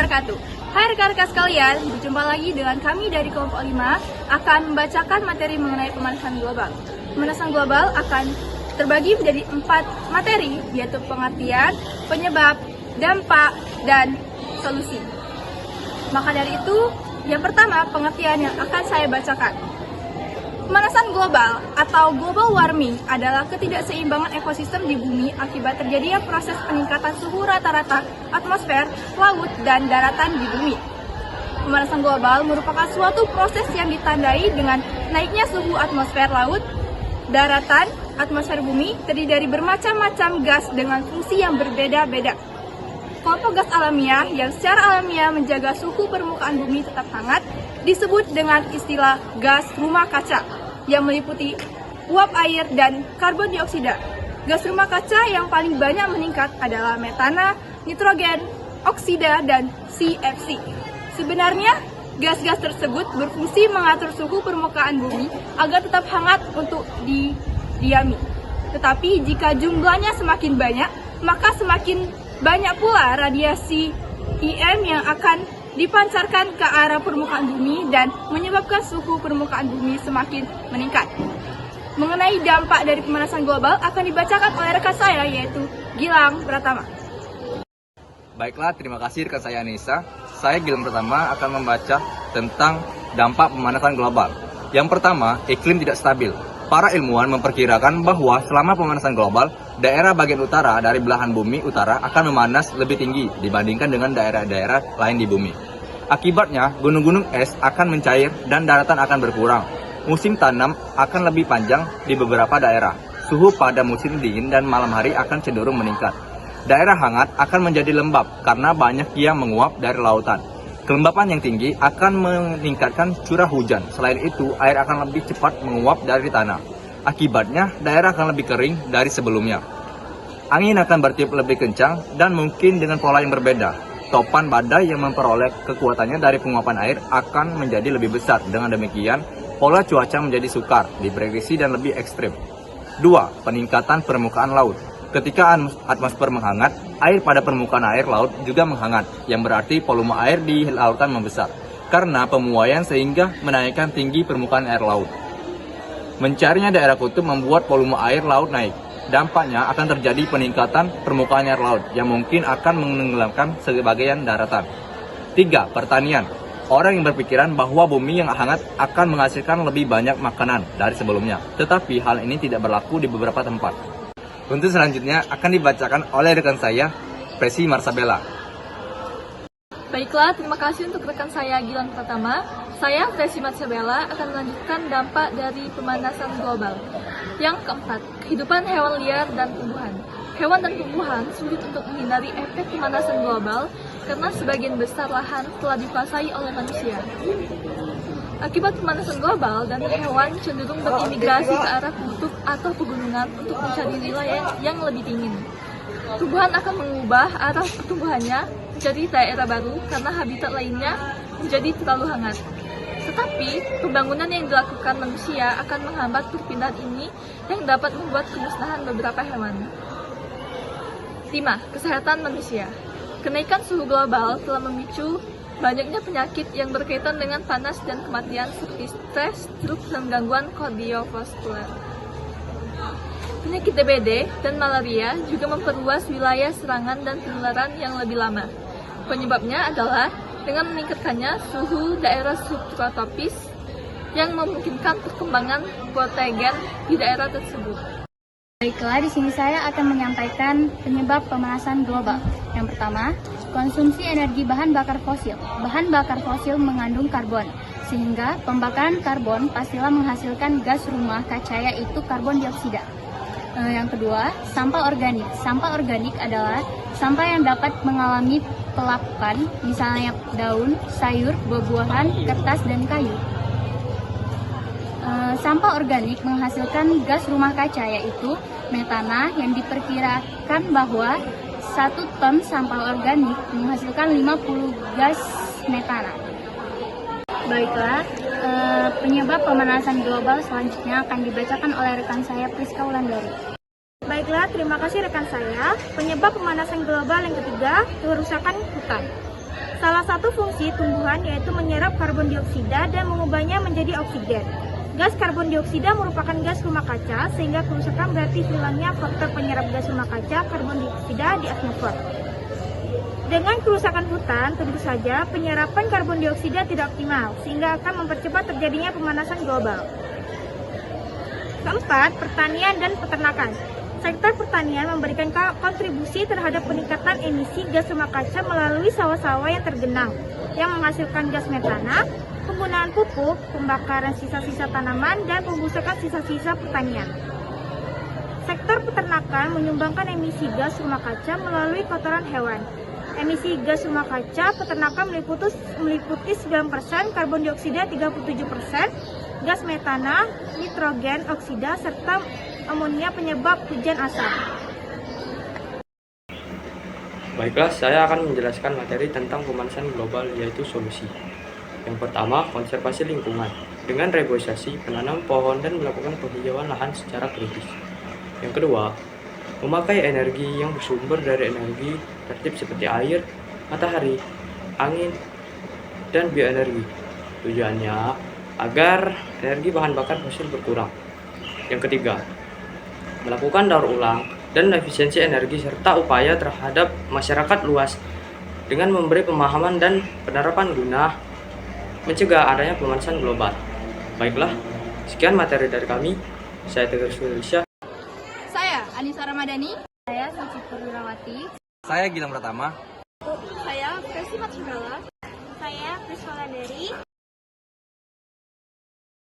wabarakatuh. Hai rekan-rekan sekalian, berjumpa lagi dengan kami dari kelompok 5 akan membacakan materi mengenai pemanasan global. Pemanasan global akan terbagi menjadi 4 materi, yaitu pengertian, penyebab, dampak, dan solusi. Maka dari itu, yang pertama pengertian yang akan saya bacakan. Pemanasan global atau global warming adalah ketidakseimbangan ekosistem di bumi akibat terjadinya proses peningkatan suhu rata-rata atmosfer, laut, dan daratan di bumi. Pemanasan global merupakan suatu proses yang ditandai dengan naiknya suhu atmosfer laut, daratan, atmosfer bumi terdiri dari bermacam-macam gas dengan fungsi yang berbeda-beda. Kelompok gas alamiah yang secara alamiah menjaga suhu permukaan bumi tetap hangat disebut dengan istilah gas rumah kaca yang meliputi uap air dan karbon dioksida. Gas rumah kaca yang paling banyak meningkat adalah metana, nitrogen, oksida, dan CFC. Sebenarnya, gas-gas tersebut berfungsi mengatur suhu permukaan bumi agar tetap hangat untuk didiami. Tetapi jika jumlahnya semakin banyak, maka semakin banyak pula radiasi IM yang akan dipancarkan ke arah permukaan bumi dan menyebabkan suhu permukaan bumi semakin meningkat. Mengenai dampak dari pemanasan global akan dibacakan oleh rekan saya, yaitu Gilang Pratama. Baiklah, terima kasih rekan saya Anissa. Saya Gilang Pratama akan membaca tentang dampak pemanasan global. Yang pertama, iklim tidak stabil. Para ilmuwan memperkirakan bahwa selama pemanasan global, daerah bagian utara dari belahan bumi utara akan memanas lebih tinggi dibandingkan dengan daerah-daerah lain di bumi. Akibatnya, gunung-gunung es akan mencair dan daratan akan berkurang. Musim tanam akan lebih panjang di beberapa daerah. Suhu pada musim dingin dan malam hari akan cenderung meningkat. Daerah hangat akan menjadi lembab karena banyak yang menguap dari lautan. Kelembapan yang tinggi akan meningkatkan curah hujan. Selain itu, air akan lebih cepat menguap dari tanah. Akibatnya, daerah akan lebih kering dari sebelumnya. Angin akan bertiup lebih kencang dan mungkin dengan pola yang berbeda. Topan badai yang memperoleh kekuatannya dari penguapan air akan menjadi lebih besar. Dengan demikian, pola cuaca menjadi sukar, diprediksi dan lebih ekstrim. 2. Peningkatan permukaan laut. Ketika atmosfer menghangat, air pada permukaan air laut juga menghangat, yang berarti volume air di lautan membesar, karena pemuaian sehingga menaikkan tinggi permukaan air laut. Mencarinya daerah kutub membuat volume air laut naik. Dampaknya akan terjadi peningkatan permukaan air laut, yang mungkin akan menenggelamkan sebagian daratan. 3. Pertanian. Orang yang berpikiran bahwa bumi yang hangat akan menghasilkan lebih banyak makanan dari sebelumnya, tetapi hal ini tidak berlaku di beberapa tempat. Untuk selanjutnya akan dibacakan oleh rekan saya, Presi Marsabella. Baiklah, terima kasih untuk rekan saya Gilang Pratama. Saya, Presi Marsabella, akan melanjutkan dampak dari pemanasan global. Yang keempat, kehidupan hewan liar dan tumbuhan. Hewan dan tumbuhan sulit untuk menghindari efek pemanasan global karena sebagian besar lahan telah dikuasai oleh manusia. Akibat pemanasan global, dan hewan cenderung berimigrasi ke arah kutub atau pegunungan untuk mencari wilayah yang lebih dingin. Tumbuhan akan mengubah arah pertumbuhannya menjadi daerah baru karena habitat lainnya menjadi terlalu hangat. Tetapi, pembangunan yang dilakukan manusia akan menghambat perpindahan ini yang dapat membuat kemusnahan beberapa hewan. 5. Kesehatan manusia. Kenaikan suhu global telah memicu banyaknya penyakit yang berkaitan dengan panas dan kematian seperti stres, stroke, dan gangguan kardiovaskular. Penyakit DBD dan malaria juga memperluas wilayah serangan dan penularan yang lebih lama. Penyebabnya adalah dengan meningkatkannya suhu daerah subtropis yang memungkinkan perkembangan patogen di daerah tersebut. Baiklah, di sini saya akan menyampaikan penyebab pemanasan global. Yang pertama, konsumsi energi bahan bakar fosil. Bahan bakar fosil mengandung karbon, sehingga pembakaran karbon pastilah menghasilkan gas rumah kaca, yaitu karbon dioksida. Yang kedua, sampah organik. Sampah organik adalah sampah yang dapat mengalami pelapukan, misalnya daun, sayur, buah-buahan, kertas, dan kayu. Sampah organik menghasilkan gas rumah kaca, yaitu metana, yang diperkirakan bahwa 1 ton sampah organik menghasilkan 50 gas metana. Baiklah, penyebab pemanasan global selanjutnya akan dibacakan oleh rekan saya Priska Wulandari. Baiklah, terima kasih rekan saya. Penyebab pemanasan global yang ketiga, kerusakan hutan. Salah satu fungsi tumbuhan yaitu menyerap karbon dioksida dan mengubahnya menjadi oksigen. Gas karbon dioksida merupakan gas rumah kaca, sehingga kerusakan berarti hilangnya faktor penyerap gas rumah kaca karbon dioksida di atmosfer. Dengan kerusakan hutan, tentu saja penyerapan karbon dioksida tidak optimal, sehingga akan mempercepat terjadinya pemanasan global. Keempat, pertanian dan peternakan. Sektor pertanian memberikan kontribusi terhadap peningkatan emisi gas rumah kaca melalui sawah-sawah yang tergenang, yang menghasilkan gas metana, penggunaan pupuk, pembakaran sisa-sisa tanaman, dan pembusukan sisa-sisa pertanian. Sektor peternakan menyumbangkan emisi gas rumah kaca melalui kotoran hewan. Emisi gas rumah kaca peternakan meliputi 9%, karbon dioksida 37%, gas metana, nitrogen oksida, serta amonia penyebab hujan asam. Baiklah, saya akan menjelaskan materi tentang pemanasan global, yaitu solusi. Yang pertama, konservasi lingkungan dengan reboisasi, penanam pohon, dan melakukan penghijauan lahan secara kritis. Yang kedua, memakai energi yang bersumber dari energi tertib seperti air, matahari, angin, dan bioenergi. Tujuannya agar energi bahan bakar fosil berkurang. Yang ketiga, melakukan daur ulang dan efisiensi energi serta upaya terhadap masyarakat luas dengan memberi pemahaman dan penerapan guna mencegah adanya pemanasan global. Baiklah, sekian materi dari kami. Saya Tegar Sulisya. Saya Anissa Ramadhani. Saya Suci Purwawati. Saya Gilang Pratama. Saya Presimat Sugala. Saya Priswaladari.